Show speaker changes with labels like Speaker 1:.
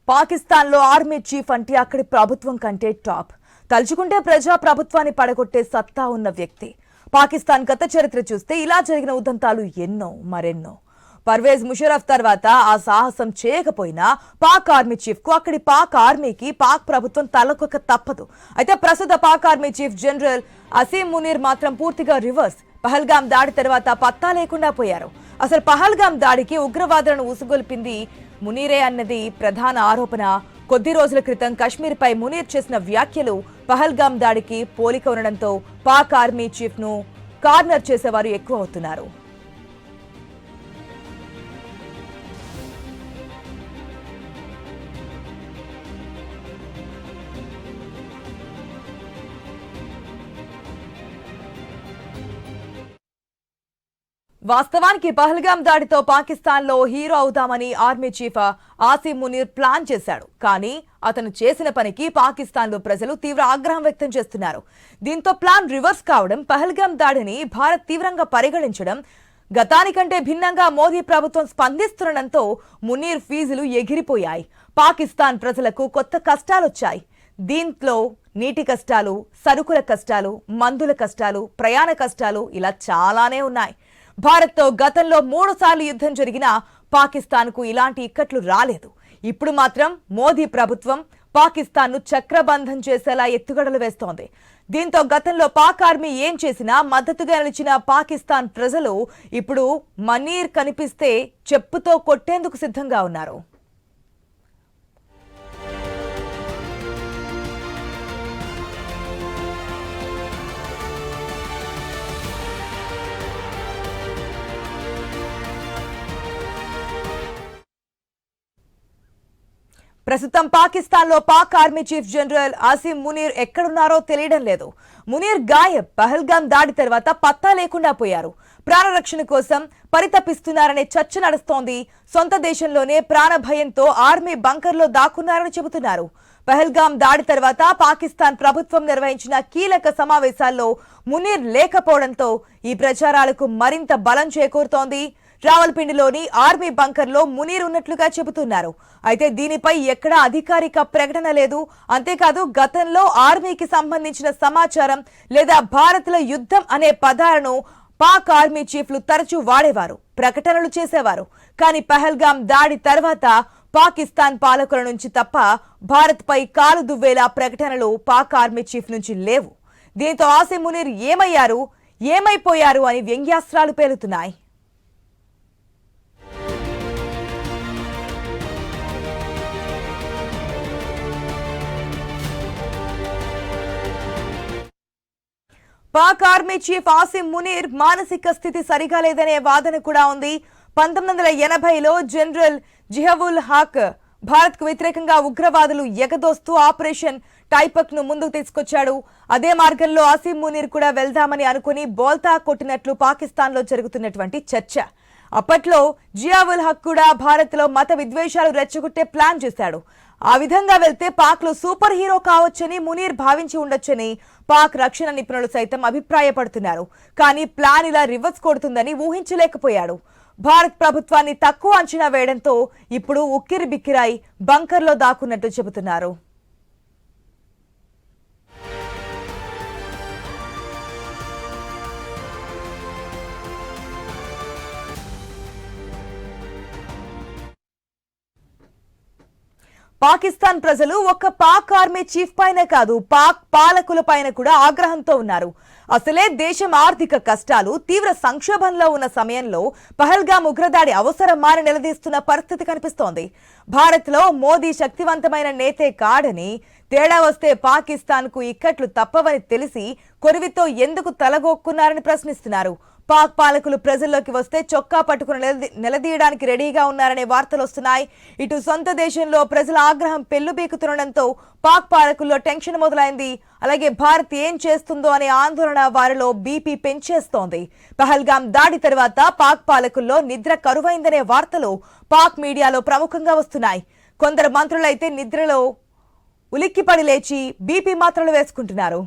Speaker 1: పాకిస్తాన్లో army chief అంటే అక్కడి ప్రభుత్వం కంటే టాప్. తలుచుకుంటే ప్రజా ప్రభుత్వాన్ని పడగొట్టే సత్తా ఉన్న వ్యక్తి. పాకిస్తాన్ గత చరిత్ర చూస్తే ఇలా జరిగిన ఉదంతాలు ఎన్నో మరెన్నో. పర్వేజ్ ముషరఫ్ తర్వాత ఆ సాహసం చేయకపోయినా పాక్ ఆర్మీ చీఫ్ కు అక్కడి పాక్ ఆర్మీకి పాక్ ప్రభుత్వం తలకొక తప్పదు. అయితే ప్రస్తుత Pak army chief general Asim Munir మాత్రం పూర్తిగా రివర్స్. పహల్గాం దాడి తర్వాత పత్తా లేకుండా పోయారు. అసలు పహల్గాం దాడికి ఉగ్రవాదులను ఉసుగొల్పింది మునీరే అన్నది ప్రధాన ఆరోపణ. కొద్ది రోజుల క్రితం కశ్మీర్పై మునీర్ చేసిన వ్యాఖ్యలు పహల్గాం దాడికి పోలిక ఉండడంతో పాక్ ఆర్మీ చీఫ్ ను కార్నర్ చేసేవారు ఎక్కువ అవుతున్నారు. వాస్తవానికి పహల్గాం దాడితో పాకిస్తాన్ లో హీరో అవుదామని army chief Asim Munir plan చేశాడు. కానీ అతను చేసిన పనికి పాకిస్తాన్ లో ప్రజలు తీవ్ర ఆగ్రహం వ్యక్తం చేస్తున్నారు. దీంతో ప్లాన్ రివర్స్ కావడం, పహల్గాం దాడిని భారత్ తీవ్రంగా పరిగణించడం, గతానికంటే భిన్నంగా మోదీ ప్రభుత్వం స్పందిస్తుండటంతో మునీర్ ఫీజులు ఎగిరిపోయాయి. పాకిస్తాన్ ప్రజలకు కొత్త కష్టాలొచ్చాయి. దీంట్లో నీటి కష్టాలు, సరుకుల కష్టాలు, మందుల కష్టాలు, ప్రయాణ కష్టాలు ఇలా చాలానే ఉన్నాయి. భారత్తో గతంలో 3 సార్లు యుద్ధం జరిగినా పాకిస్తాన్కు ఇలాంటి ఇక్కట్లు రాలేదు. ఇప్పుడు మాత్రం మోదీ ప్రభుత్వం పాకిస్తాన్ను చక్రబంధం చేసేలా ఎత్తుగడలు వేస్తోంది. దీంతో గతంలో పాక్ ఆర్మీ ఏం చేసినా మద్దతుగా నిలిచిన పాకిస్తాన్ ప్రజలు ఇప్పుడు మునీర్ కనిపిస్తే చెప్పుతో కొట్టేందుకు సిద్ధంగా ఉన్నారు. ప్రస్తుతం పాకిస్తాన్ లో Pak army chief general Asim Munir ఎక్కడున్నారో తెలియడం లేదు. మునీర్ గాయబ్. పహల్గాం దాడి తర్వాత పత్తా లేకుండా పోయారు. ప్రాణరక్షణ కోసం పరితపిస్తున్నారనే చర్చ నడుస్తోంది. సొంత దేశంలోనే ప్రాణ భయంతో ఆర్మీ బంకర్లో దాక్కున్నారని చెబుతున్నారు. పహల్గాం దాడి తర్వాత పాకిస్తాన్ ప్రభుత్వం నిర్వహించిన కీలక సమావేశాల్లో మునీర్ లేకపోవడంతో ఈ ప్రచారాలకు మరింత బలం చేకూరుతోంది. రావల్పిండిలోని ఆర్మీ బంకర్లో మునీర్ ఉన్నట్లుగా చెబుతున్నారు. అయితే దీనిపై ఎక్కడా అధికారిక ప్రకటన లేదు. అంతేకాదు గతంలో ఆర్మీకి సంబంధించిన సమాచారం లేదా భారత్లో యుద్ధం అనే పదాలను పాక్ ఆర్మీ చీఫ్లు తరచూ వాడేవారు, ప్రకటనలు చేసేవారు. కానీ పహల్గాం దాడి తర్వాత పాకిస్తాన్ పాలకుల నుంచి తప్ప భారత్పై కాలు దువ్వేలా ప్రకటనలు పాక్ ఆర్మీ చీఫ్ నుంచి లేవు. దీంతో ఆసిమ్ మునీర్ ఏమయ్యారు, ఏమైపోయారు అని వ్యంగ్యాస్త్రాలు పేలుతున్నాయి. పాక్ ఆర్మీ చీఫ్ ఆసిమ్ మునీర్ మానసిక స్థితి సరిగా లేదనే వాదన కూడా ఉంది. 1980లో జనరల్ జియావుల్ హక్ భారత్ కు వ్యతిరేకంగా ఉగ్రవాదులు ఎగదోస్తూ ఆపరేషన్ టైపక్ ను ముందుకు తీసుకొచ్చాడు. అదే మార్గంలో ఆసిమ్ మునీర్ కూడా వెళ్దామని అనుకుని బోల్తా కొట్టినట్లు పాకిస్తాన్ లో జరుగుతున్నటువంటి చర్చ. అప్పట్లో జియావుల్ హక్ కూడా భారత్ లో మత విద్వేషాలు రెచ్చగొట్టే ప్లాన్ చేశాడు. ఆ విధంగా వెళ్తే పాక్ లో సూపర్ హీరో కావచ్చని మునీర్ భావించి ఉండొచ్చని పాక్ రక్షణ నిపుణులు సైతం అభిప్రాయపడుతున్నారు. కానీ ప్లాన్ ఇలా రివర్స్ కొడుతుందని ఊహించలేకపోయాడు. భారత్ ప్రభుత్వాన్ని తక్కువ అంచనా వేయడంతో ఇప్పుడు ఉక్కిరి బిక్కిరాయి బంకర్లో దాక్కున్నట్టు చెబుతున్నారు. పాకిస్తాన్ ప్రజలు ఒక్క పాక్ ఆర్మీ చీఫ్ పైన కాదు, పాక్ పాలకుల పైన కూడా ఆగ్రహంతో ఉన్నారు. అసలే దేశం ఆర్థిక కష్టాలు, తీవ్ర సంక్షోభంలో ఉన్న సమయంలో పహల్గాం ఉగ్రదాడి అవసరమా అని నిలదీస్తున్న పరిస్థితి కనిపిస్తోంది. భారత్ లో మోదీ శక్తివంతమైన నేతే కాడని, తేడా వస్తే పాకిస్తాన్ కు ఇక్కట్లు తప్పవని తెలిసి కొరివితో ఎందుకు తలగొక్కున్నారని ప్రశ్నిస్తున్నారు. పాక్ పాలకులు ప్రజల్లోకి వస్తే చొక్కా పట్టుకుని నిలదీయడానికి రెడీగా ఉన్నారనే వార్తలు వస్తున్నాయి. ఇటు సొంత దేశంలో ప్రజల ఆగ్రహం పెల్లుబీకుతుండటంతో పాక్ పాలకుల్లో టెన్షన్ మొదలైంది. అలాగే భారత్ ఏం చేస్తుందో అనే ఆందోళన వారిలో బీపీ పెంచేస్తోంది. పహల్గాం దాడి తర్వాత పాక్ పాలకుల్లో నిద్ర కరువైందనే వార్తలు పాక్ మీడియాలో ప్రముఖంగా వస్తున్నాయి. కొందరు మంత్రులైతే నిద్రలో ఉలిక్కిపడి లేచి బీపీ మాత్రలు వేసుకుంటున్నారు.